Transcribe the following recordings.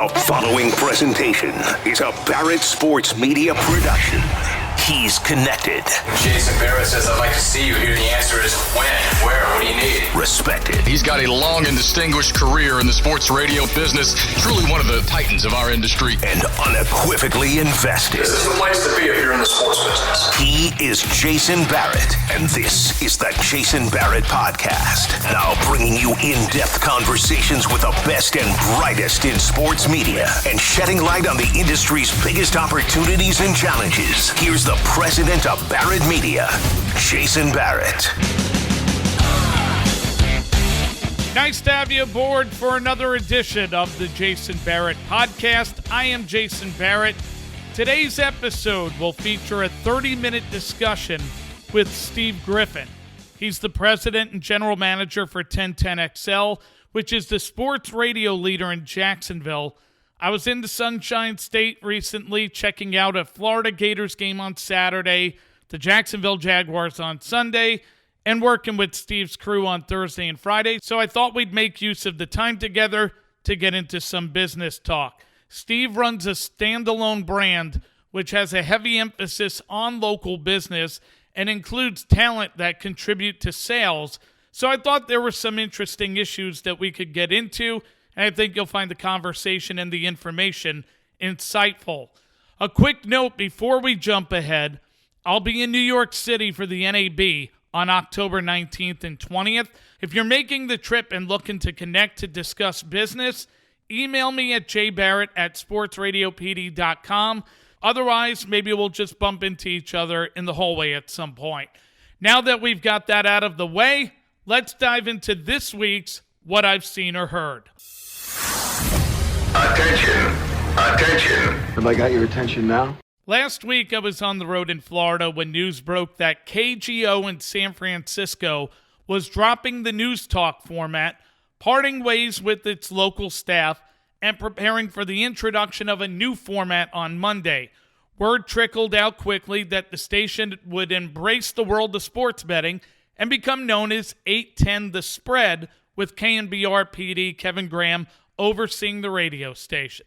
The following presentation is a Barrett Sports Media production. He's connected. Jason Barrett says, I'd like to see you here. The answer is when, where, what do you need? Respected. He's got a long and distinguished career in the sports radio business. Truly one of the titans of our industry. And unequivocally invested. This is the place to be if you're in the sports business. He is Jason Barrett, and this is the Jason Barrett Podcast. Now bringing you in-depth conversations with the best and brightest in sports media and shedding light on the industry's biggest opportunities and challenges. Here's the president of Barrett Media, Jason Barrett. Nice to have you aboard for another edition of the Jason Barrett Podcast. I am Jason Barrett. Today's episode will feature a 30-minute discussion with Steve Griffin. He's the president and general manager for 1010XL, which is the sports radio leader in Jacksonville. I was in the Sunshine State recently checking out a Florida Gators game on Saturday, the Jacksonville Jaguars on Sunday, and working with Steve's crew on Thursday and Friday. So I thought we'd make use of the time together to get into some business talk. Steve runs a standalone brand which has a heavy emphasis on local business and includes talent that contribute to sales. So I thought there were some interesting issues that we could get into, and I think you'll find the conversation and the information insightful. A quick note before we jump ahead, I'll be in New York City for the NAB on October 19th and 20th. If you're making the trip and looking to connect to discuss business, email me at jbarrett@sportsradiopd.com. Otherwise, maybe we'll just bump into each other in the hallway at some point. Now that we've got that out of the way, let's dive into this week's What I've Seen or Heard. Attention. Have I got your attention now? Last week, I was on the road in Florida when news broke that KGO in San Francisco was dropping the news talk format, parting ways with its local staff, and preparing for the introduction of a new format on Monday. Word trickled out quickly that the station would embrace the world of sports betting and become known as 810 The Spread, with KNBR PD Kevin Graham overseeing the radio station.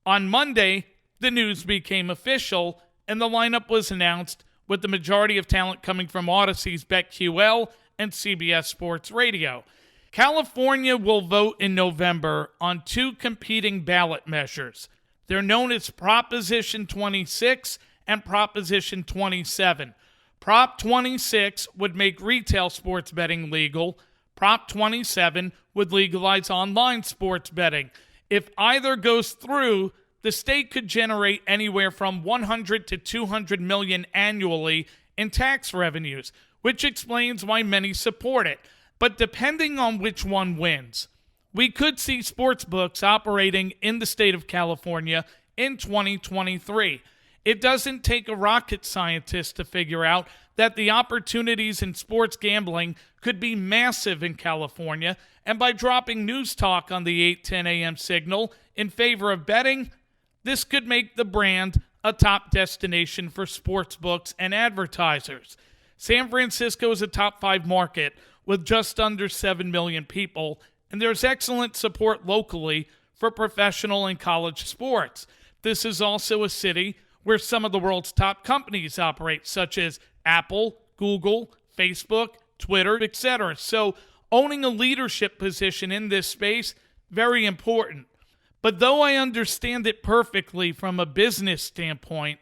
On Monday, the news became official, and the lineup was announced, with the majority of talent coming from Odyssey's BetQL and CBS Sports Radio. California will vote in November on two competing ballot measures. They're known as Proposition 26 and Proposition 27. Prop 26 would make retail sports betting legal. Prop 27 would legalize online sports betting. If either goes through, the state could generate anywhere from $100 to $200 million annually in tax revenues, which explains why many support it. But depending on which one wins, we could see sports books operating in the state of California in 2023. It doesn't take a rocket scientist to figure out that the opportunities in sports gambling could be massive in California, and by dropping news talk on the 8:10 a.m. signal in favor of betting, this could make the brand a top destination for sports books and advertisers. San Francisco is a top 5 market with just under 7 million people, and there's excellent support locally for professional and college sports. This is also a city where some of the world's top companies operate, such as Apple, Google, Facebook, Twitter, etc. So owning a leadership position in this space, very important. But though I understand it perfectly from a business standpoint,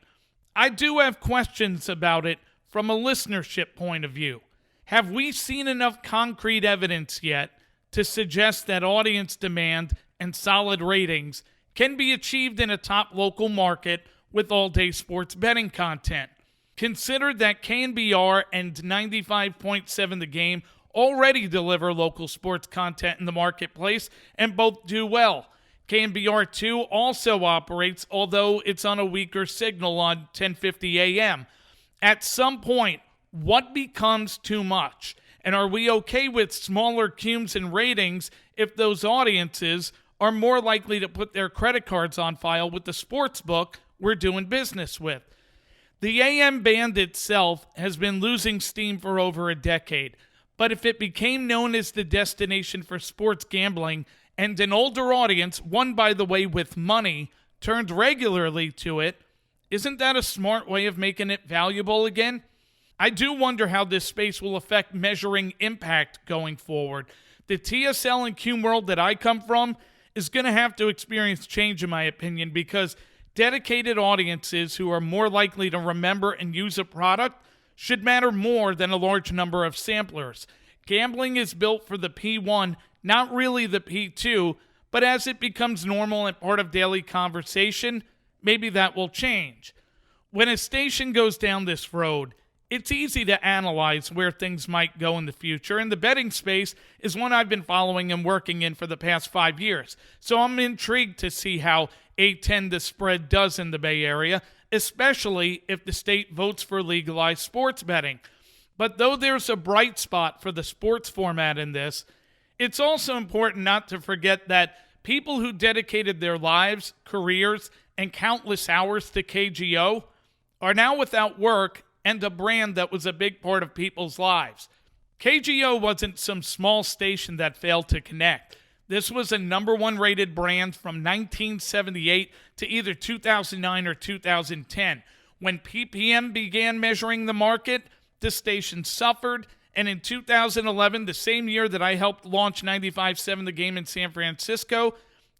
I do have questions about it from a listenership point of view. Have we seen enough concrete evidence yet to suggest that audience demand and solid ratings can be achieved in a top local market with all-day sports betting content? Consider that KNBR and 95.7 The Game already deliver local sports content in the marketplace, and both do well. KNBR2 also operates, although it's on a weaker signal on 1050 a.m. At some point, what becomes too much? And are we okay with smaller cumes and ratings if those audiences are more likely to put their credit cards on file with the sports book we're doing business with? The AM band itself has been losing steam for over a decade, but if it became known as the destination for sports gambling and an older audience, one, by the way, with money, turned regularly to it, isn't that a smart way of making it valuable again? I do wonder how this space will affect measuring impact going forward. The TSL and Cume world that I come from is going to have to experience change, in my opinion, because dedicated audiences who are more likely to remember and use a product should matter more than a large number of samplers. Gambling is built for the P1, not really the P2, but as it becomes normal and part of daily conversation, maybe that will change. When a station goes down this road, it's easy to analyze where things might go in the future, and the betting space is one I've been following and working in for the past 5 years. So I'm intrigued to see how 810 The Spread does in the Bay Area, especially if the state votes for legalized sports betting. But though there's a bright spot for the sports format in this, it's also important not to forget that people who dedicated their lives, careers, and countless hours to KGO are now without work and a brand that was a big part of people's lives. KGO wasn't some small station that failed to connect. This was a number one rated brand from 1978 to either 2009 or 2010. When PPM began measuring the market, the station suffered, and in 2011, the same year that I helped launch 95.7 The Game in San Francisco,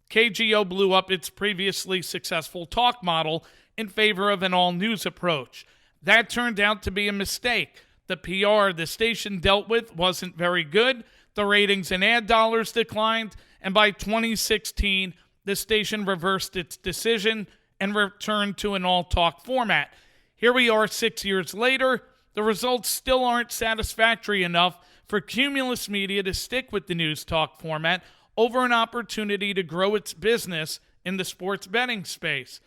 KGO blew up its previously successful talk model in favor of an all-news approach. That turned out to be a mistake. The PR the station dealt with wasn't very good, the ratings and ad dollars declined, and by 2016, the station reversed its decision and returned to an all-talk format. Here we are 6 years later. The results still aren't satisfactory enough for Cumulus Media to stick with the news talk format over an opportunity to grow its business in the sports betting space.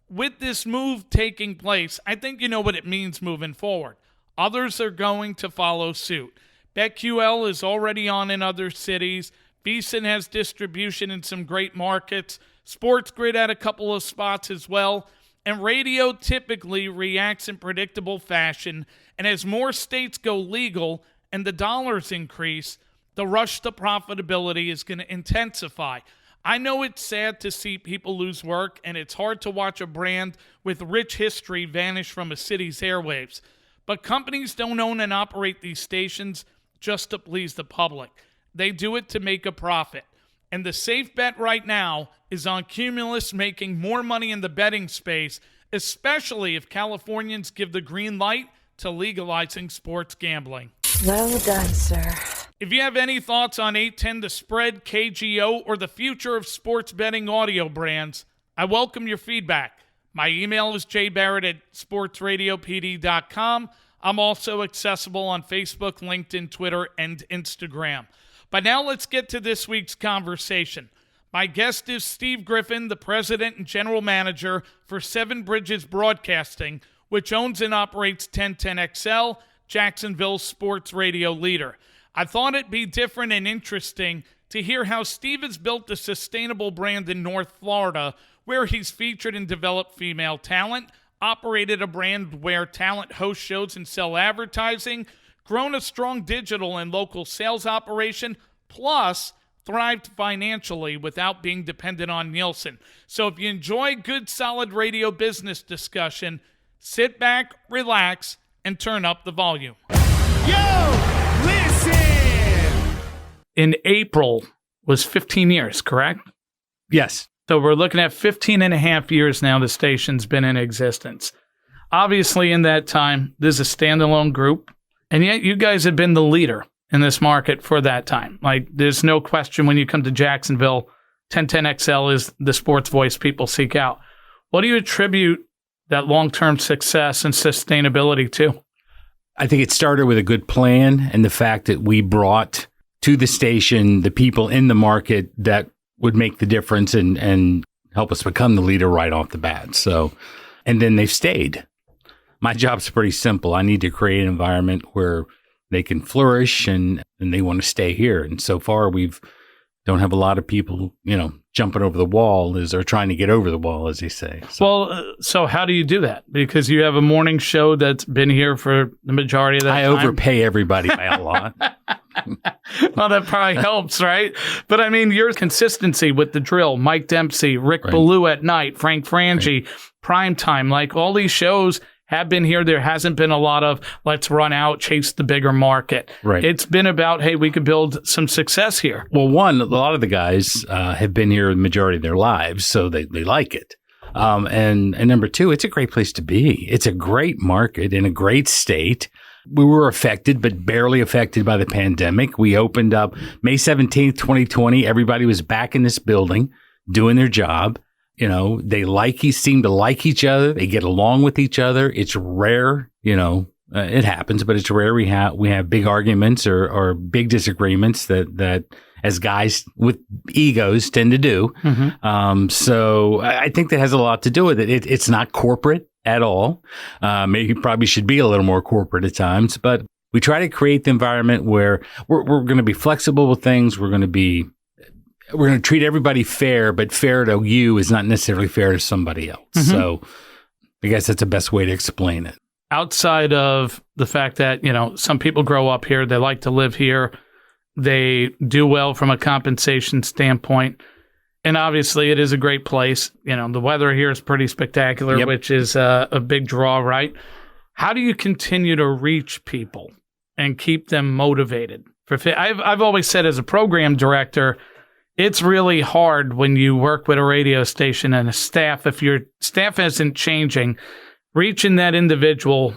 With this move taking place, I think you know what it means moving forward. Others are going to follow suit. BetQL is already on in other cities. VSiN has distribution in some great markets. SportsGrid had a couple of spots as well. And radio typically reacts in predictable fashion. And as more states go legal and the dollars increase, the rush to profitability is going to intensify. I know it's sad to see people lose work, and it's hard to watch a brand with rich history vanish from a city's airwaves. But companies don't own and operate these stations just to please the public. They do it to make a profit. And the safe bet right now is on Cumulus making more money in the betting space, especially if Californians give the green light to legalizing sports gambling. Well done, sir. If you have any thoughts on 810 The Spread, KGO, or the future of sports betting audio brands, I welcome your feedback. My email is jbarrett@sportsradiopd.com. I'm also accessible on Facebook, LinkedIn, Twitter, and Instagram. But now let's get to this week's conversation. My guest is Steve Griffin, the president and general manager for Seven Bridges Broadcasting, which owns and operates 1010XL, Jacksonville's sports radio leader. I thought it'd be different and interesting to hear how Steve has built a sustainable brand in North Florida, where he's featured and developed female talent, operated a brand where talent host shows and sell advertising, grown a strong digital and local sales operation, plus thrived financially without being dependent on Nielsen. So if you enjoy good, solid radio business discussion, sit back, relax, and turn up the volume. Yo, listen! In April was 15 years, correct? Yes. So we're looking at 15 and a half years now the station's been in existence. Obviously, in that time, this is a standalone group, and yet you guys have been the leader in this market for that time. Like, there's no question when you come to Jacksonville, 1010XL is the sports voice people seek out. What do you attribute that long-term success and sustainability to? I think it started with a good plan and the fact that we brought to the station the people in the market that would make the difference and help us become the leader right off the bat. So, and then they've stayed. My job's pretty simple. I need to create an environment where they can flourish and they want to stay here. And so far, don't have a lot of people, jumping over the wall or trying to get over the wall, as they say. So how do you do that? Because you have a morning show that's been here for the majority of that time. I overpay everybody by a lot. Well, that probably helps, right? But I mean, your consistency with the drill, Mike Dempsey, Rick Ballou at night, Frank Frangie, Primetime, like all these shows have been here. There hasn't been a lot of let's run out, chase the bigger market. Right. It's been about, hey, we could build some success here. Well, one, a lot of the guys have been here the majority of their lives, so they like it. And number two, it's a great place to be. It's a great market in a great state. We were affected, but barely affected by the pandemic. We opened up May 17th, 2020. Everybody was back in this building doing their job. You know, they seem to like each other. They get along with each other. It's rare, it happens, but it's rare we have big arguments or big disagreements that as guys with egos tend to do. So I think that has a lot to do with it. It's not corporate at all. Maybe probably should be a little more corporate at times, but we try to create the environment where we're going to be flexible with things. We're going to treat everybody fair, but fair to you is not necessarily fair to somebody else. So I guess that's the best way to explain it. Outside of the fact that, some people grow up here, they like to live here, they do well from a compensation standpoint. And obviously it is a great place. The weather here is pretty spectacular, which is a big draw, right? How do you continue to reach people and keep them motivated? I've always said as a program director, it's really hard when you work with a radio station and a staff. If your staff isn't changing, reaching that individual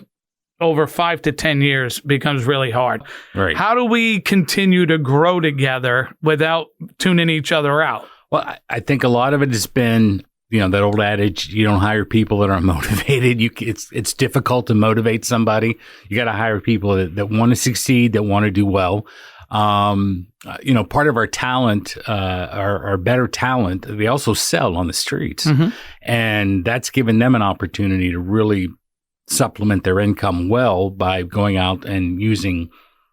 over 5 to 10 years becomes really hard. Right. How do we continue to grow together without tuning each other out? Well, I think a lot of it has been, that old adage, you don't hire people that aren't motivated. It's difficult to motivate somebody. You got to hire people that want to succeed, that want to do well. Part of our talent, our better talent, they also sell on the streets. And that's given them an opportunity to really supplement their income well by going out and using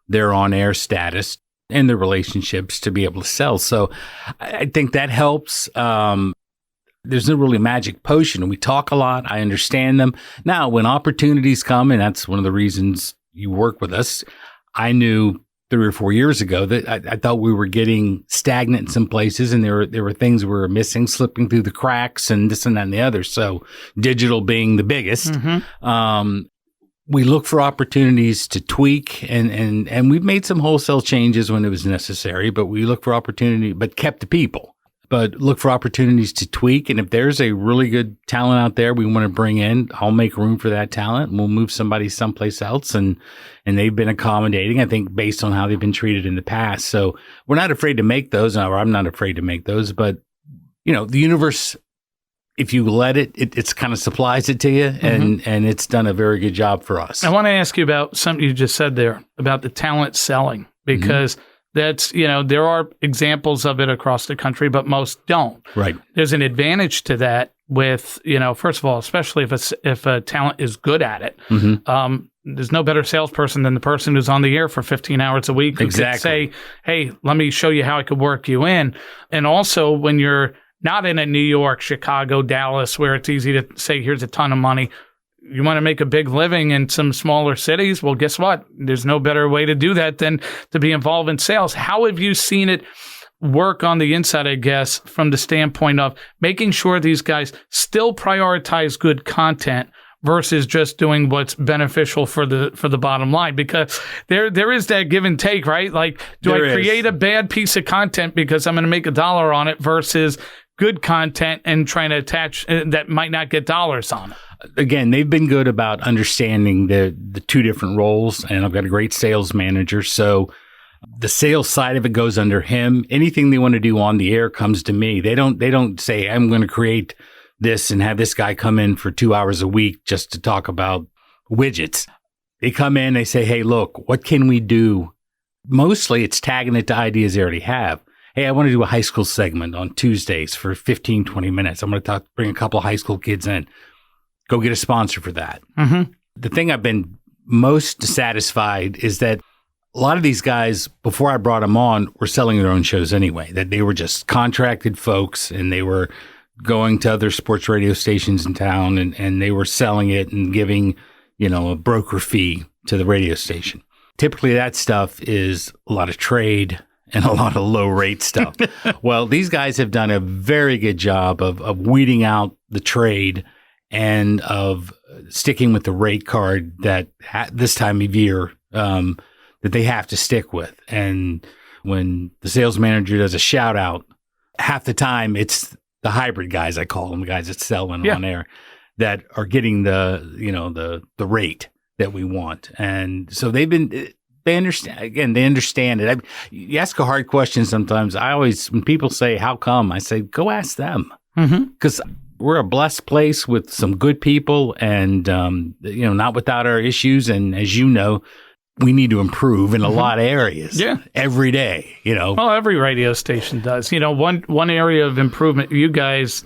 their on-air status and their relationships to be able to sell. So I think that helps. There's no really magic potion. We talk a lot. I understand them. Now, when opportunities come, and that's one of the reasons you work with us, I knew 3 or 4 years ago that I thought we were getting stagnant in some places, and there were things we were missing, slipping through the cracks, and this and that and the other. So digital being the biggest. We look for opportunities to tweak, and we've made some wholesale changes when it was necessary, but we look for opportunity, but kept the people. But look for opportunities to tweak, and if there's a really good talent out there we want to bring in, I'll make room for that talent, and we'll move somebody someplace else. And they've been accommodating, I think, based on how they've been treated in the past. So we're not afraid to make those, or I'm not afraid to make those. But the universe, if you let it kind of supplies it to you, and it's done a very good job for us. I want to ask you about something you just said there about the talent selling, because that's, there are examples of it across the country, but most don't. Right. There's an advantage to that with, first of all, especially if a talent is good at it. There's no better salesperson than the person who's on the air for 15 hours a week who could say, hey, let me show you how I could work you in. And also when you're not in a New York, Chicago, Dallas, where it's easy to say, here's a ton of money. You want to make a big living in some smaller cities? Well, guess what? There's no better way to do that than to be involved in sales. How have you seen it work on the inside, I guess, from the standpoint of making sure these guys still prioritize good content versus just doing what's beneficial for the bottom line? Because there is that give and take, right? Like, do I create a bad piece of content because I'm going to make $1 on it versus good content and trying to attach that might not get dollars on it? Again, they've been good about understanding the two different roles, and I've got a great sales manager. So the sales side of it goes under him. Anything they want to do on the air comes to me. They don't say, I'm going to create this and have this guy come in for 2 hours a week just to talk about widgets. They come in, they say, hey, look, what can we do? Mostly it's tagging it to ideas they already have. Hey, I want to do a high school segment on Tuesdays for 15, 20 minutes. I'm going to bring a couple of high school kids in. Go get a sponsor for that. The thing I've been most satisfied is that a lot of these guys, before I brought them on, were selling their own shows anyway, that they were just contracted folks, and they were going to other sports radio stations in town, and they were selling it and giving, a broker fee to the radio station. typically that stuff is a lot of trade and a lot of low rate stuff. Well, these guys have done a very good job of weeding out the trade and of sticking with the rate card that this time of year that they have to stick with. And when the sales manager does a shout out, half the time it's the hybrid guys, I call them, the guys that sell on air, that are getting the rate that we want. And so they understand it. You ask a hard question sometimes. When people say, how come? I say, go ask them. Because we're a blessed place with some good people and, not without our issues. And as you know, we need to improve in a lot of areas every day, Well, every radio station does. One area of improvement, you guys,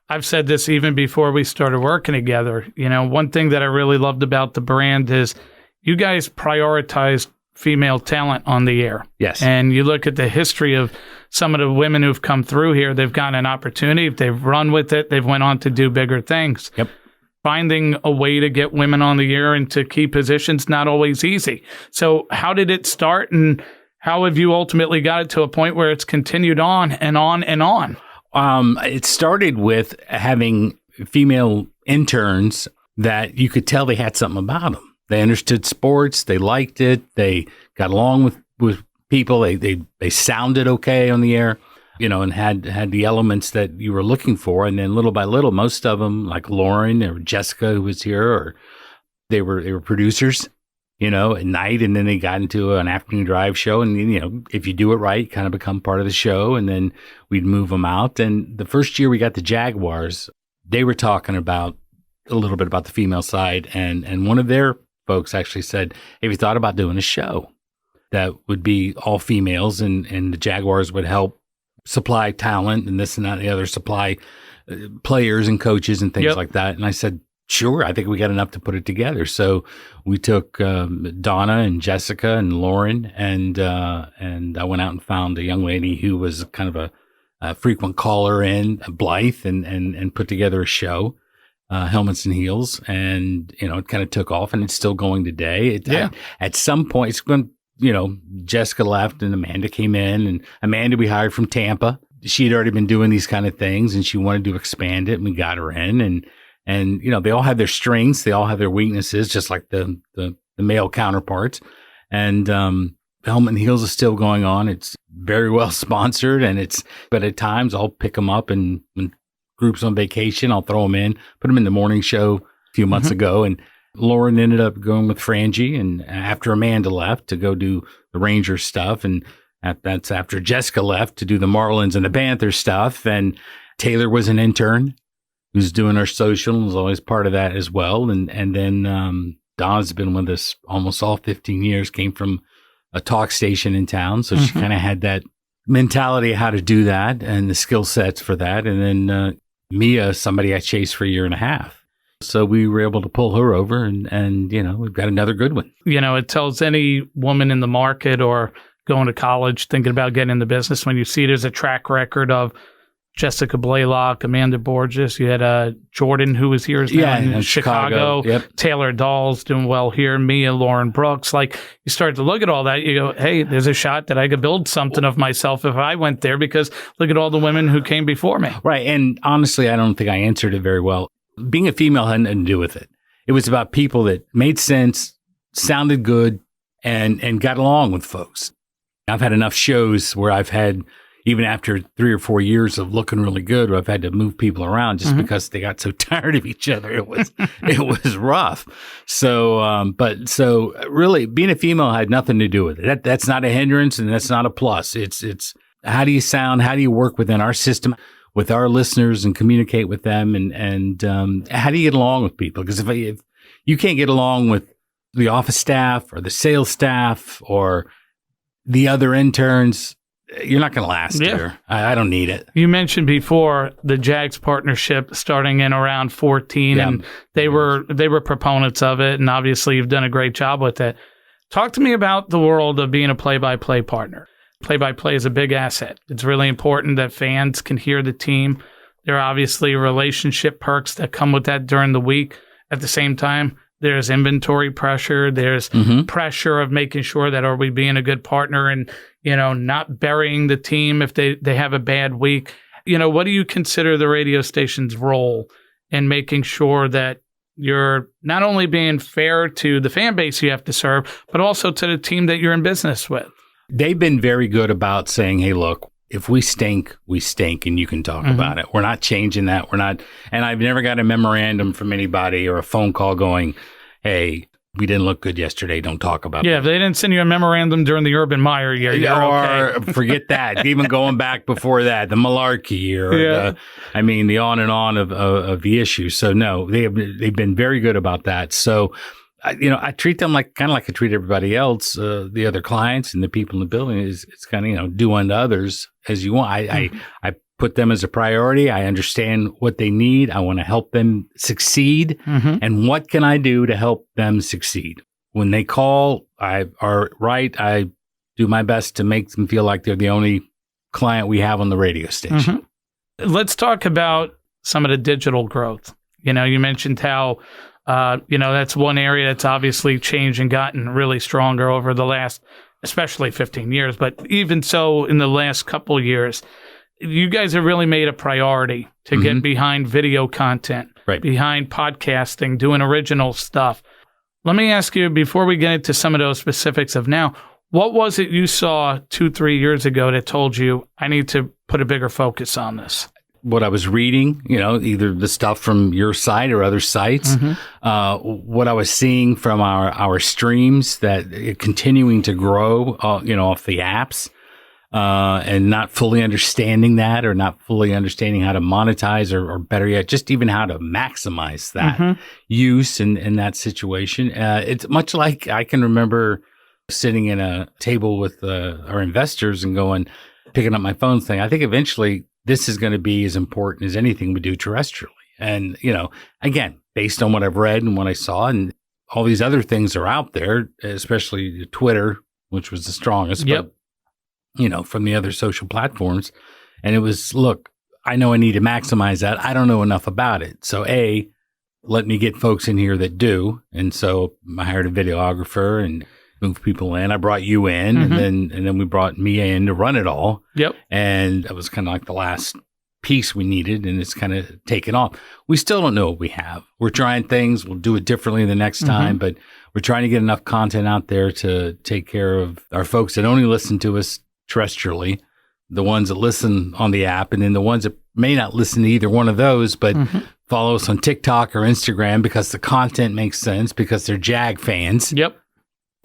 I've said this even before we started working together. One thing that I really loved about the brand is you guys prioritized female talent on the air. Yes. And you look at the history of some of the women who've come through here, they've gotten an opportunity. They've run with it. They've went on to do bigger things. Yep. Finding a way to get women on the air into key positions, not always easy. So how did it start, and how have you ultimately got it to a point where it's continued on and on and on? It started with having female interns that you could tell they had something about them. They understood sports. They liked it. They got along with people. They sounded okay on the air. And had the elements that you were looking for. And then little by little, most of them, like Lauren or Jessica, who was here, or they were producers, at night. And then they got into an afternoon drive show. And, if you do it right, kind of become part of the show. And then we'd move them out. And the first year we got the Jaguars, they were talking about a little bit about the female side. And one of their folks actually said, have you thought about doing a show that would be all females and the Jaguars would help supply talent and this and that and the other, supply players and coaches and things like that. And I said, sure, I think we got enough to put it together. So we took Donna and Jessica and Lauren, and I went out and found a young lady who was kind of a frequent caller in, Blythe, and put together a show, Helmets and Heels. And, it kind of took off, and it's still going today. At some point, it's going Jessica left and Amanda came in, and Amanda we hired from Tampa. She had already been doing these kind of things and she wanted to expand it, and we got her in, and they all have their strengths. They all have their weaknesses, just like the male counterparts. And, Helmet and Heels is still going on. It's very well sponsored, but at times I'll pick them up, and when groups on vacation, I'll throw them in, put them in the morning show a few months ago. And Lauren ended up going with Frangie, and after Amanda left to go do the Rangers stuff, and that's after Jessica left to do the Marlins and the Panthers stuff, and Taylor was an intern who's doing our social and was always part of that as well, and then Donna's been with us almost all 15 years, came from a talk station in town, so she kind of had that mentality of how to do that and the skill sets for that, and then Mia, somebody I chased for a year and a half. So we were able to pull her over, and we've got another good one. It tells any woman in the market or going to college, thinking about getting in the business, when you see there's a track record of Jessica Blaylock, Amanda Borges. You had Jordan, who was here in Chicago. Yep. Taylor Dahl's doing well here. Mia, Lauren Brooks. Like, you start to look at all that, you go, hey, there's a shot that I could build something of myself if I went there, because look at all the women who came before me. Right. And honestly, I don't think I answered it very well. Being a female had nothing to do with it. It was about people that made sense, sounded good, and got along with folks. I've had enough shows where I've had, even after 3 or 4 years of looking really good, where I've had to move people around just because they got so tired of each other. It was rough. So, so really being a female had nothing to do with it. That's not a hindrance, and that's not a plus. It's how do you sound? How do you work within our system with our listeners and communicate with them? And how do you get along with people? Because if you can't get along with the office staff or the sales staff or the other interns, you're not going to last here. I don't need it. You mentioned before the Jags partnership starting in around 14, and they were proponents of it, and obviously you've done a great job with it. Talk to me about the world of being a play-by-play partner. Play-by-play is a big asset. It's really important that fans can hear the team. There are obviously relationship perks that come with that during the week. At the same time, There's inventory pressure. There's pressure of making sure that are we being a good partner and, not burying the team if they have a bad week. What do you consider the radio station's role in making sure that you're not only being fair to the fan base you have to serve, but also to the team that you're in business with? They've been very good about saying, hey, look, if we stink, we stink, and you can talk about it. We're not changing that. We're not. And I've never got a memorandum from anybody or a phone call going, hey, we didn't look good yesterday. Don't talk about it. Yeah, if they didn't send you a memorandum during the Urban Meyer year, you're okay. Forget that. Even going back before that, the Malarkey year, the on and on of the issues. So no, they've been very good about that. So, I treat them kind of like I treat everybody else, the other clients and the people in the building. It's kind of, do unto others as you want. I put them as a priority. I understand what they need. I want to help them succeed. And what can I do to help them succeed? When they call, I do my best to make them feel like they're the only client we have on the radio station. Let's talk about some of the digital growth. You mentioned how, that's one area that's obviously changed and gotten really stronger over the last, especially 15 years. But even so, in the last couple of years, you guys have really made a priority to get behind video content, behind podcasting, doing original stuff. Let me ask you, before we get into some of those specifics of now, what was it you saw 2-3 years ago that told you, I need to put a bigger focus on this? What I was reading, either the stuff from your site or other sites, what I was seeing from our streams that continuing to grow, off the apps. And not fully understanding that or not fully understanding how to monetize or better yet, just even how to maximize that use in that situation. It's much like I can remember sitting in a table with our investors and picking up my phone saying, I think eventually this is going to be as important as anything we do terrestrially. And, again, based on what I've read and what I saw and all these other things are out there, especially Twitter, which was the strongest. But from the other social platforms. And it was, look, I know I need to maximize that. I don't know enough about it. So let me get folks in here that do. And so I hired a videographer and moved people in. I brought you in and then we brought Mia in to run it all. And that was kind of like the last piece we needed, and it's kind of taken off. We still don't know what we have. We're trying things. We'll do it differently the next time, but we're trying to get enough content out there to take care of our folks that only listen to us terrestrially, the ones that listen on the app, and then the ones that may not listen to either one of those, but follow us on TikTok or Instagram because the content makes sense, because they're Jag fans.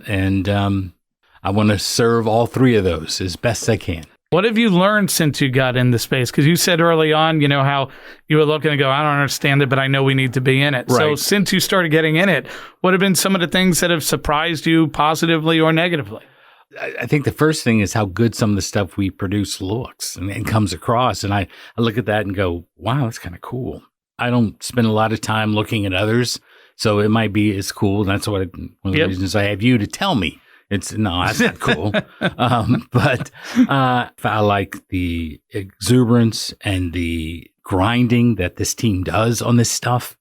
And I want to serve all three of those as best I can. What have you learned since you got in the space? Because you said early on, how you were looking to go, I don't understand it, but I know we need to be in it. So since you started getting in it, what have been some of the things that have surprised you positively or negatively? I think the first thing is how good some of the stuff we produce looks and comes across. And I look at that and go, wow, that's kind of cool. I don't spend a lot of time looking at others, so it might be as cool. And that's one of the reasons I have you to tell me. That's not cool. But I like the exuberance and the grinding that this team does on this stuff.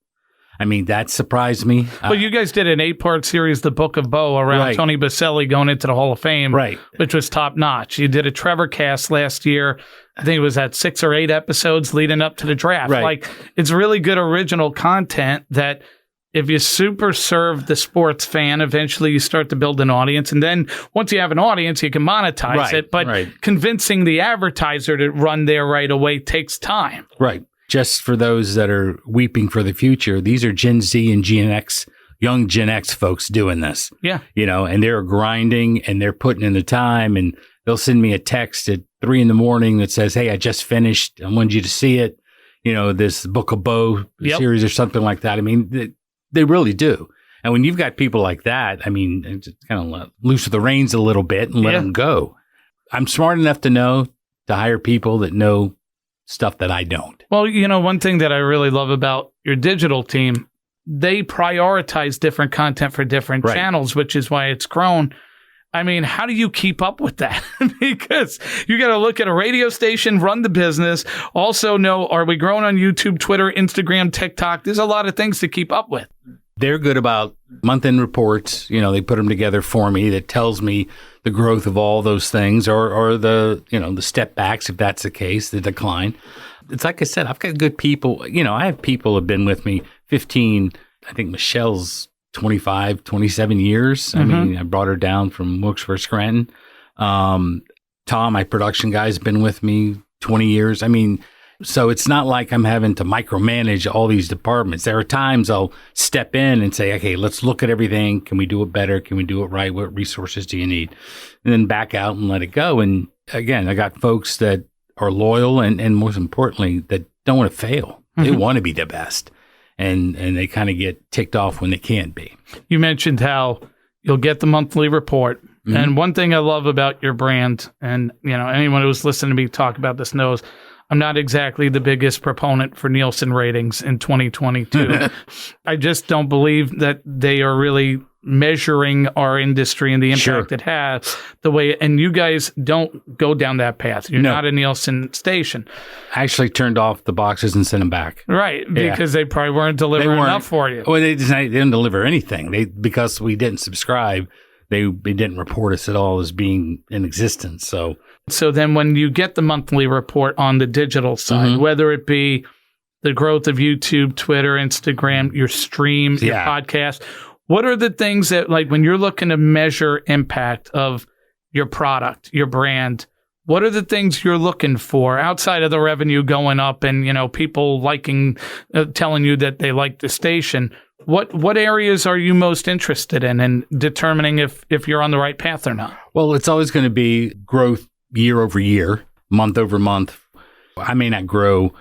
I mean, that surprised me. Well, you guys did an 8-part series, The Book of Bo, around Tony Baselli going into the Hall of Fame, which was top notch. You did a Trevor cast last year. I think it was at 6 or 8 episodes leading up to the draft. It's really good original content that if you super serve the sports fan, eventually you start to build an audience. And then once you have an audience, you can monetize it. But convincing the advertiser to run there right away takes time. Just for those that are weeping for the future, these are Gen Z and Gen X, young Gen X folks doing this. And they're grinding and they're putting in the time, and they'll send me a text at 3 a.m. that says, hey, I just finished. I wanted you to see it. This Book of Bo series or something like that. I mean, they really do. And when you've got people like that, I mean, just kind of loose the reins a little bit and let them go. I'm smart enough to know to hire people that know stuff that I don't. Well, one thing that I really love about your digital team, they prioritize different content for different channels, which is why it's grown. I mean, how do you keep up with that? Because you got to look at a radio station, run the business, also know, are we growing on YouTube, Twitter, Instagram, TikTok? There's a lot of things to keep up with. they're good about month-end reports. They put them together for me that tells me the growth of all those things or the, the step backs, if that's the case, the decline. It's like I said, I've got good people. I have people who have been with me 15, I think Michelle's 25, 27 years. Mm-hmm. I mean, I brought her down from Wilkes-Barre, Scranton. Tom, my production guy, has been with me 20 years. I mean, so it's not like I'm having to micromanage all these departments. There are times I'll step in and say, okay, let's look at everything. Can we do it better? Can we do it right? What resources do you need? And then back out and let it go. And again, I got folks that are loyal and most importantly, that don't want to fail. They want to be the best. And they kind of get ticked off when they can't be. You mentioned how you'll get the monthly report. Mm-hmm. And one thing I love about your brand, and anyone who's listening to me talk about this knows, I'm not exactly the biggest proponent for Nielsen ratings in 2022. I just don't believe that they are really measuring our industry and the impact it has the way, and you guys don't go down that path. You're not a Nielsen station. I actually turned off the boxes and sent them back. Right, because they probably weren't delivering enough for you. Well, they didn't deliver anything. Because we didn't subscribe, they didn't report us at all as being in existence. So then when you get the monthly report on the digital side, whether it be the growth of YouTube, Twitter, Instagram, your stream, your podcast, what are the things that, like, when you're looking to measure impact of your product, your brand, what are the things you're looking for outside of the revenue going up and, people liking, telling you that they like the station? What areas are you most interested in determining if you're on the right path or not? Well, it's always going to be growth year over year, month over month. I may not grow,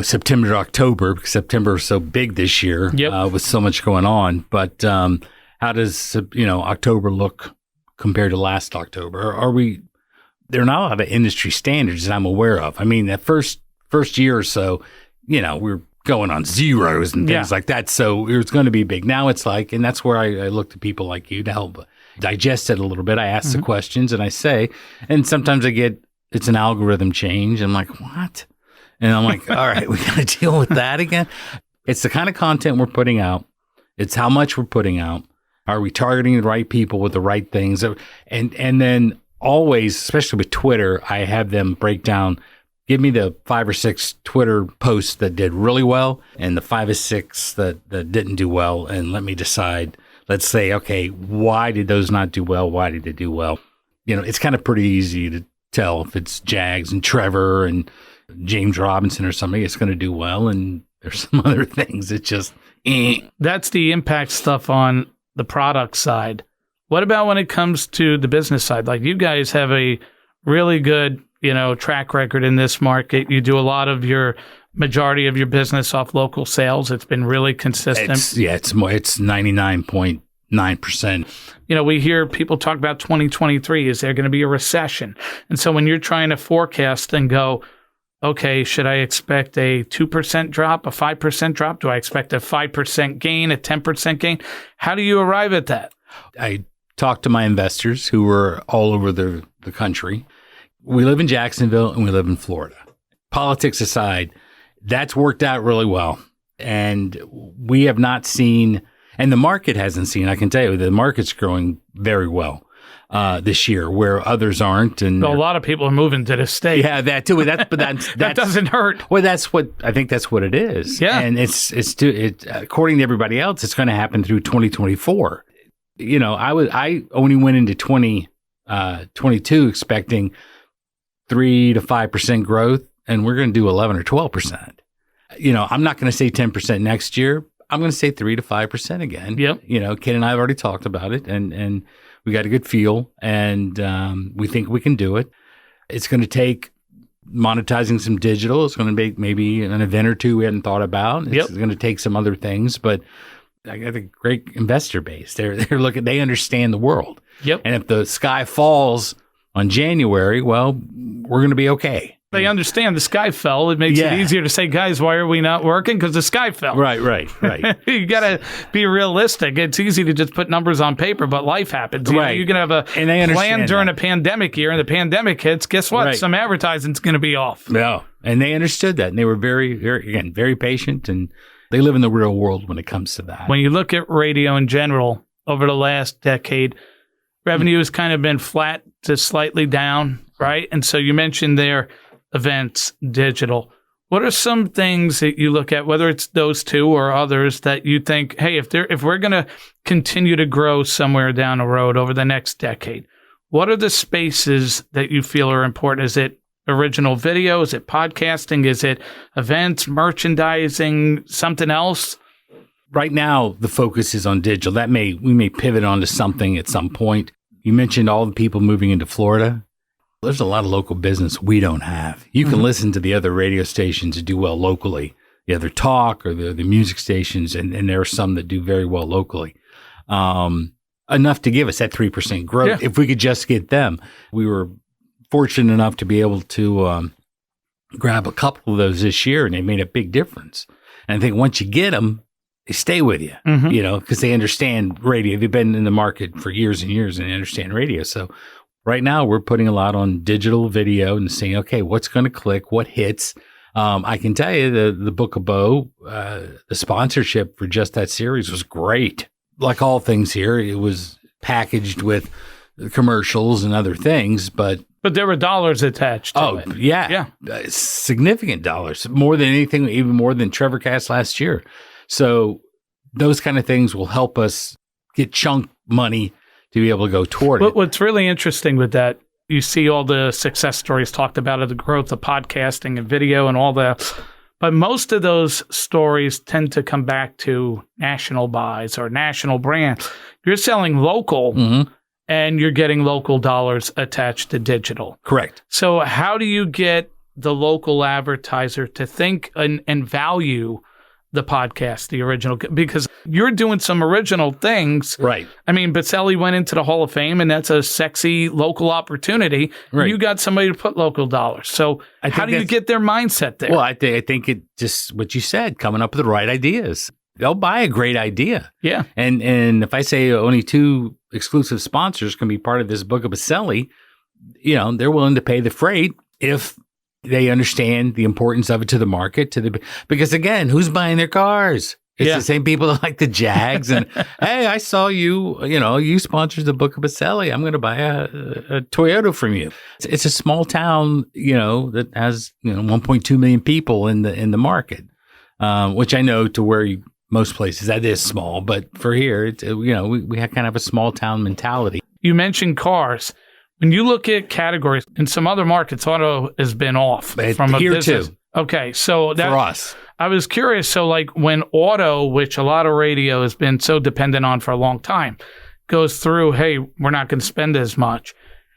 September to October, because September is so big this year with so much going on. But how does, October look compared to last October? There are not a lot of industry standards that I'm aware of. I mean, that first year or so, we're going on zeros and things like that. So it was going to be big. Now it's like, and that's where I look to people like you to help digest it a little bit. I ask the questions and I say, and sometimes it's an algorithm change. I'm like, what? And I'm like, all right, we got to deal with that again. It's the kind of content we're putting out. It's how much we're putting out. Are we targeting the right people with the right things? And then always, especially with Twitter, I have them break down, give me the 5 or 6 Twitter posts that did really well and the 5 or 6 that didn't do well. And let me decide, let's say, okay, why did those not do well? Why did they do well? It's kind of pretty easy to tell if it's Jags and Trevor and James Robinson or somebody, it's going to do well. And there's some other things that just, That's the impact stuff on the product side. What about when it comes to the business side? Like, you guys have a really good, track record in this market. You do a lot of your majority of your business off local sales. It's been really consistent. It's 99.9%. We hear people talk about 2023. Is there going to be a recession? And so when you're trying to forecast and go, okay, should I expect a 2% drop, a 5% drop? Do I expect a 5% gain, a 10% gain? How do you arrive at that? I talk to my investors who are all over the country. We live in Jacksonville and we live in Florida. Politics aside, that's worked out really well. And we have not seen, and the market hasn't seen, I can tell you, the market's growing very well this year, where others aren't. And a lot of people are moving to the state. Yeah, that too. That doesn't hurt. Well, I think that's what it is. Yeah, and it's according to everybody else, it's going to happen through 2024. I only went into 2022 expecting 3 to 5% growth, and we're going to do 11 or 12%. I'm not going to say 10% next year. I'm going to say 3 to 5% again. Yep. Ken and I have already talked about it, and we got a good feel, and we think we can do it. It's going to take monetizing some digital. It's going to make maybe an event or two we hadn't thought about. It's going to take some other things, but I got a great investor base. They're looking. They understand the world. Yep. And if the sky falls on January, well, we're going to be okay. They understand the sky fell. It makes it easier to say, guys, why are we not working? Because the sky fell. Right. You got to be realistic. It's easy to just put numbers on paper, but life happens. You can have a plan during a pandemic year, and the pandemic hits. Guess what? Right. Some advertising's going to be off. Yeah, and they understood that, and they were very, very, again, very patient, and They live in the real world when it comes to that. When you look at radio in general over the last decade, revenue has kind of been flat to slightly down, right? And so you mentioned there events, digital. What are some things that you look at, whether it's those two or others, that you think, hey, if we're going to continue to grow somewhere down the road over the next decade, what are the spaces that you feel are important? Is it original video? Is it podcasting? Is it events, merchandising, something else? Right now, the focus is on digital. We may pivot onto something at some point. You mentioned all the people moving into Florida. There's a lot of local business we don't have. You can listen to the other radio stations that do well locally, the other talk or the music stations, and there are some that do very well locally. Enough to give us that 3% growth. Yeah. If we could just get them. We were fortunate enough to be able to grab a couple of those this year, and they made a big difference. And I think once you get them, they stay with you, because they understand radio. They've been in the market for years and years, and they understand radio. So right now, we're putting a lot on digital video and saying, okay, what's going to click, what hits. I can tell you the Book of Bo, the sponsorship for just that series was great. Like all things here, it was packaged with commercials and other things, but there were dollars attached to it. Yeah. Significant dollars, more than anything, even more than Trevor Cast last year. So those kind of things will help us get chunk money to be able to go toward it. What's really interesting with that, you see all the success stories talked about of the growth of podcasting and video and all that. But most of those stories tend to come back to national buys or national brands. You're selling local and you're getting local dollars attached to digital. Correct. So how do you get the local advertiser to think and value the podcast, the original? Because you're doing some original things. Right. I mean, Boselli went into the Hall of Fame, and that's a sexy local opportunity. Right. You got somebody to put local dollars. So how do you get their mindset there? Well, I think it just what you said, coming up with the right ideas. They'll buy a great idea. Yeah. And if I say only 2 exclusive sponsors can be part of this Book of Boselli, they're willing to pay the freight if they understand the importance of it to the market, because again, who's buying their cars? It's the same people that like the Jags. And hey, I saw you sponsored the Book of Boselli. I'm going to buy a Toyota from you. It's a small town, that has 1.2 million people in the market, which I know to where most places that is small, but for here, it's we have kind of a small town mentality. You mentioned cars. When you look at categories in some other markets, auto has been off from a here business. too. Okay, so that, for us, I was curious. So, like when auto, which a lot of radio has been so dependent on for a long time, goes through, hey, we're not going to spend as much.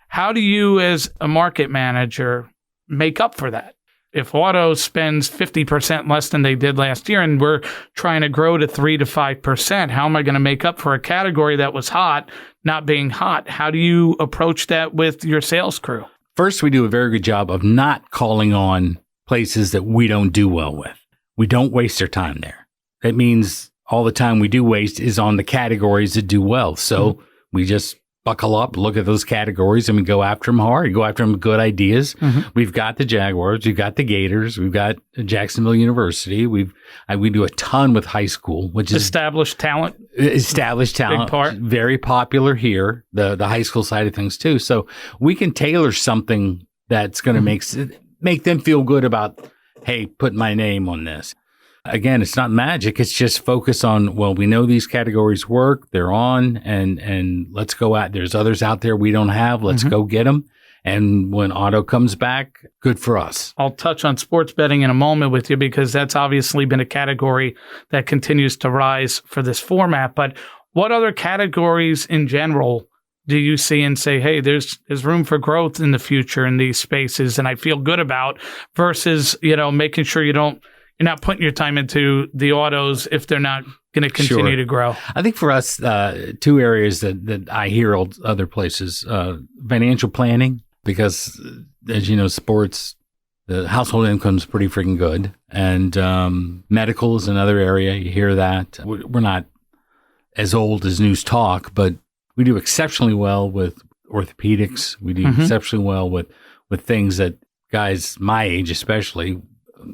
How do you, as a market manager, make up for that? If auto spends 50% less than they did last year, and we're trying to grow to 3 to 5%, how am I going to make up for a category that was hot not being hot? How do you approach that with your sales crew? First, we do a very good job of not calling on places that we don't do well with. We don't waste our time there. That means all the time we do waste is on the categories that do well. So we just buckle up, look at those categories, and we go after them hard. Go after them with good ideas. We've got the Jaguars, we've got the Gators, we've got Jacksonville University. We do a ton with high school, which is established talent. Big part. Very popular here. The high school side of things too. So we can tailor something that's going to make them feel good about, hey, put my name on this. Again, it's not magic. It's just focus on, well, we know these categories work. They're on, and let's go out. There's others out there we don't have. Let's go get them. And when auto comes back, good for us. I'll touch on sports betting in a moment with you, because that's obviously been a category that continues to rise for this format. But what other categories in general do you see and say, hey, there's room for growth in the future in these spaces, and I feel good about, versus, making sure you're not putting your time into the autos if they're not going to continue to grow? I think for us, 2 areas that I hear other places, financial planning, because as you know, sports, the household income is pretty freaking good. And medical is another area. You hear that. We're not as old as News Talk, but we do exceptionally well with orthopedics. We do exceptionally well with things that guys my age, especially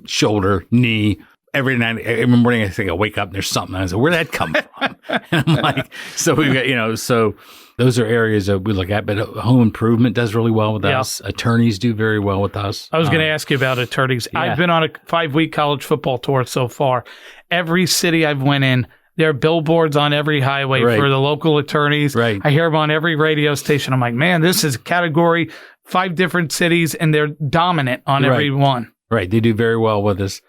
shoulder, knee, every night, every morning, I think I wake up and there's something. I say, where'd that come from? And I'm like, so we've got, so those are areas that we look at. But home improvement does really well with us. Attorneys do very well with us. I was going to ask you about attorneys. Yeah. I've been on a 5-week college football tour so far. Every city I've went in, there are billboards on every highway for the local attorneys. Right. I hear them on every radio station. I'm like, man, this is a category, 5 different cities, and they're dominant on every one. Right. They do very well with us.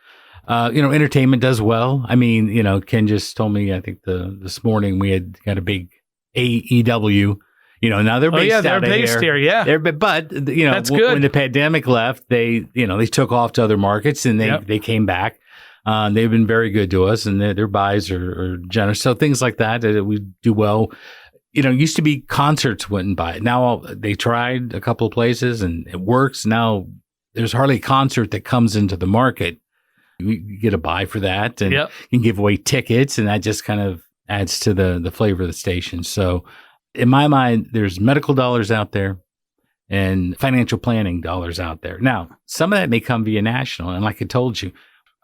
Entertainment does well. I mean, Ken just told me, I think this morning we had got a big AEW. Now they're based they're based here. Yeah. But that's good. When the pandemic left, they took off to other markets and they came back. They've been very good to us, and their buys are generous. So things like that we do well. Used to be concerts wouldn't buy it. Now they tried a couple of places and it works. Now there's hardly a concert that comes into the market. You get a buy for that, and you can give away tickets, and that just kind of adds to the flavor of the station. So in my mind, there's medical dollars out there and financial planning dollars out there. Now, some of that may come via national, and like I told you,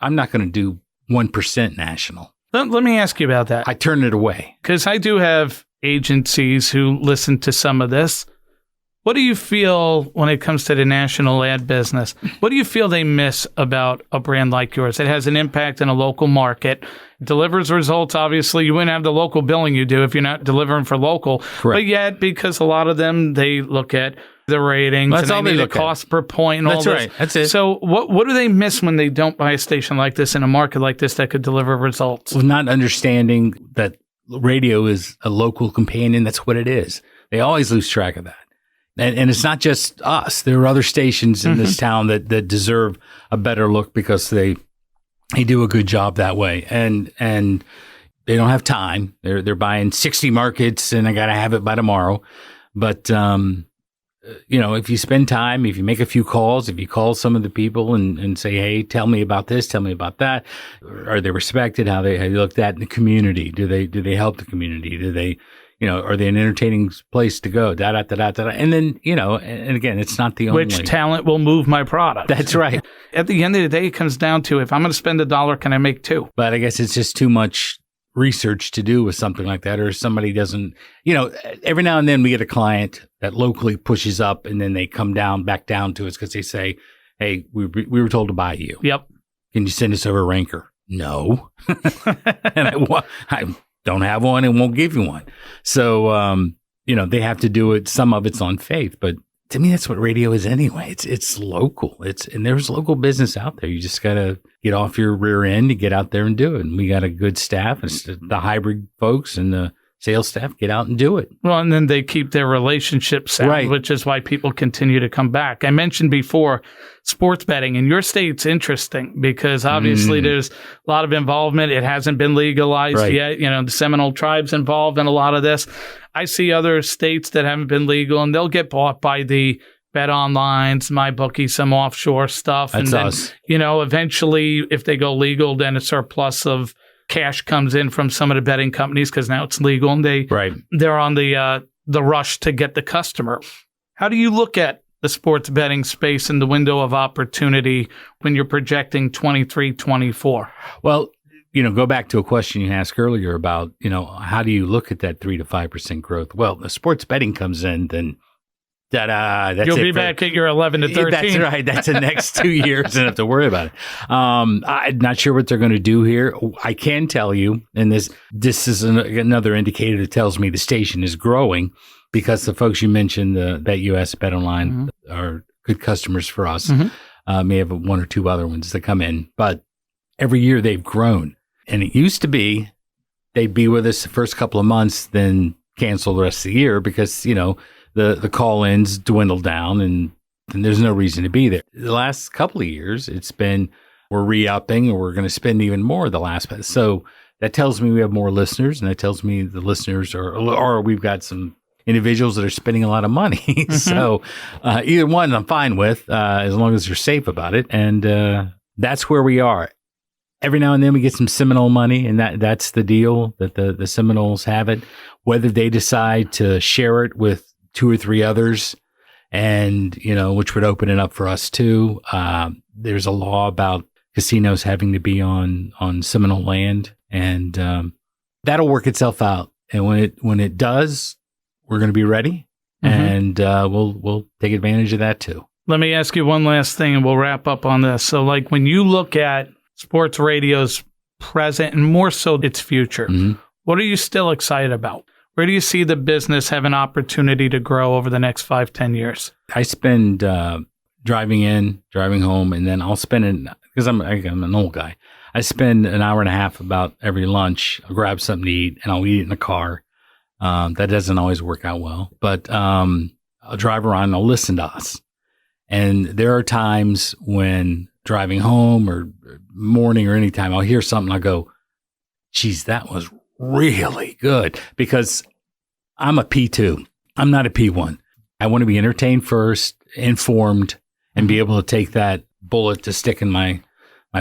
I'm not going to do 1% national. Let me ask you about that. I turn it away. Because I do have agencies who listen to some of this. What do you feel when it comes to the national ad business? What do you feel they miss about a brand like yours? It has an impact in a local market, delivers results. Obviously, you wouldn't have the local billing you do if you're not delivering for local. Correct. But yet, because a lot of them, they look at the ratings and they need the cost per point and all this. That's right. That's it. So what do they miss when they don't buy a station like this in a market like this that could deliver results? Well, not understanding that radio is a local companion. That's what it is. They always lose track of that. And it's not just us. There are other stations in this town that deserve a better look because they do a good job that way. And they don't have time. They're buying 60 markets and I got to have it by tomorrow. But, if you spend time, if you make a few calls, if you call some of the people and say, hey, tell me about this, tell me about that. Are they respected? How they looked at in the community? Do they help the community? Do they, are they an entertaining place to go? And then, and again, it's not the only. Which talent will move my product? That's right. At the end of the day, it comes down to if I'm going to spend $1, can I make 2? But I guess it's just too much research to do with something like that, or somebody doesn't, every now and then we get a client that locally pushes up and then they come back down to us because they say, hey, we were told to buy you. Yep. Can you send us over a ranker? No. And I don't have one and won't give you one. So, they have to do it. Some of it's on faith, but to me, that's what radio is anyway. It's local. And there's local business out there. You just got to get off your rear end and get out there and do it. And we got a good staff. It's the hybrid folks and the sales staff get out and do it. Well, and then they keep their relationships sound, right, which is why people continue to come back. I mentioned before sports betting in your state's interesting because obviously there's a lot of involvement. It hasn't been legalized yet. The Seminole tribe's involved in a lot of this. I see other states that haven't been legal and they'll get bought by the Bet Onlines, MyBookie, some offshore stuff. That's and then, us. Eventually if they go legal, then a surplus of cash comes in from some of the betting companies because now it's legal and they're on the rush to get the customer. How do you look at the sports betting space and the window of opportunity when you're projecting 23-24? Well, go back to a question you asked earlier about, how do you look at that 3 to 5% growth? Well, the sports betting comes in, then that's you'll be back at your 11 to 13. That's right. That's the next 2 years. Don't have to worry about it. I'm not sure what they're going to do here. I can tell you, and this is another indicator that tells me the station is growing because the folks you mentioned, that US Bet Online are good customers for us. May have 1 or 2 other ones that come in, but every year they've grown. And it used to be they'd be with us the first couple of months, then cancel the rest of the year because, the call-ins dwindle down and there's no reason to be there. The last couple of years, it's been we're re-upping and we're going to spend even more the last. So that tells me we have more listeners, and that tells me the listeners or we've got some individuals that are spending a lot of money. So either one I'm fine with as long as you're safe about it. And that's where we are. Every now and then we get some Seminole money, and that's the deal that the Seminoles have it. Whether they decide to share it with 2 or 3 others, and which would open it up for us too. There's a law about casinos having to be on Seminole land, and that'll work itself out. And when it does, we're going to be ready, and we'll take advantage of that too. Let me ask you one last thing, and we'll wrap up on this. So, like, when you look at sports radio's present and more so its future, what are you still excited about? Where do you see the business have an opportunity to grow over the next 5-10 years? I spend driving in, driving home, and then I'll spend because I'm an old guy. I spend an hour and a half about every lunch. I'll grab something to eat, and I'll eat it in the car. That doesn't always work out well, but I'll drive around and I'll listen to us. And there are times when driving home or morning or anytime, I'll hear something, I'll go, geez, that was really good, because I'm a P2. I'm not a P1. I want to be entertained first, informed, and be able to take that bullet to stick in my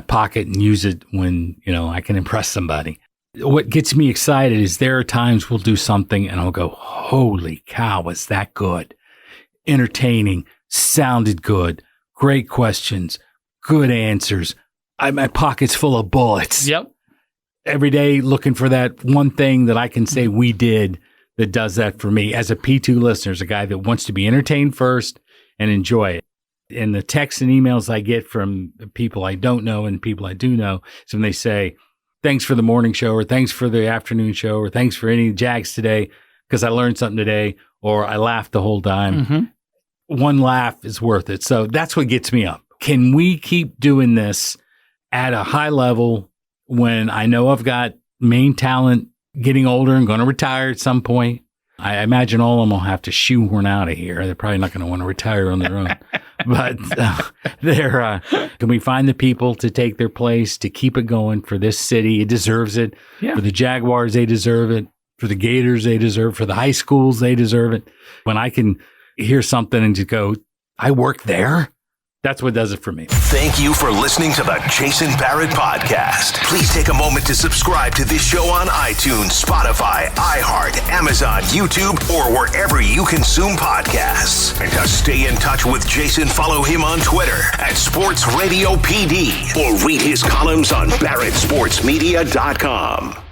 pocket and use it when, I can impress somebody. What gets me excited is there are times we'll do something and I'll go, holy cow, was that good? Entertaining, sounded good, great questions, good answers. My pocket's full of bullets. Yep. Every day looking for that one thing that I can say we did that does that for me. As a P2 listener, as a guy that wants to be entertained first and enjoy it. And the texts and emails I get from people I don't know and people I do know is when they say, thanks for the morning show, or thanks for the afternoon show, or thanks for any Jags today because I learned something today, or I laughed the whole time. One laugh is worth it. So that's what gets me up. Can we keep doing this at a high level when I know I've got main talent getting older and going to retire at some point? I imagine all of them will have to shoehorn out of here. They're probably not going to want to retire on their own. But can we find the people to take their place, to keep it going for this city? It deserves it. Yeah. For the Jaguars, they deserve it. For the Gators, they deserve it. For the high schools, they deserve it. When I can hear something and just go, I work there. That's what does it for me. Thank you for listening to the Jason Barrett Podcast. Please take a moment to subscribe to this show on iTunes, Spotify, iHeart, Amazon, YouTube, or wherever you consume podcasts. And to stay in touch with Jason, follow him on Twitter at SportsRadioPD or read his columns on BarrettSportsMedia.com.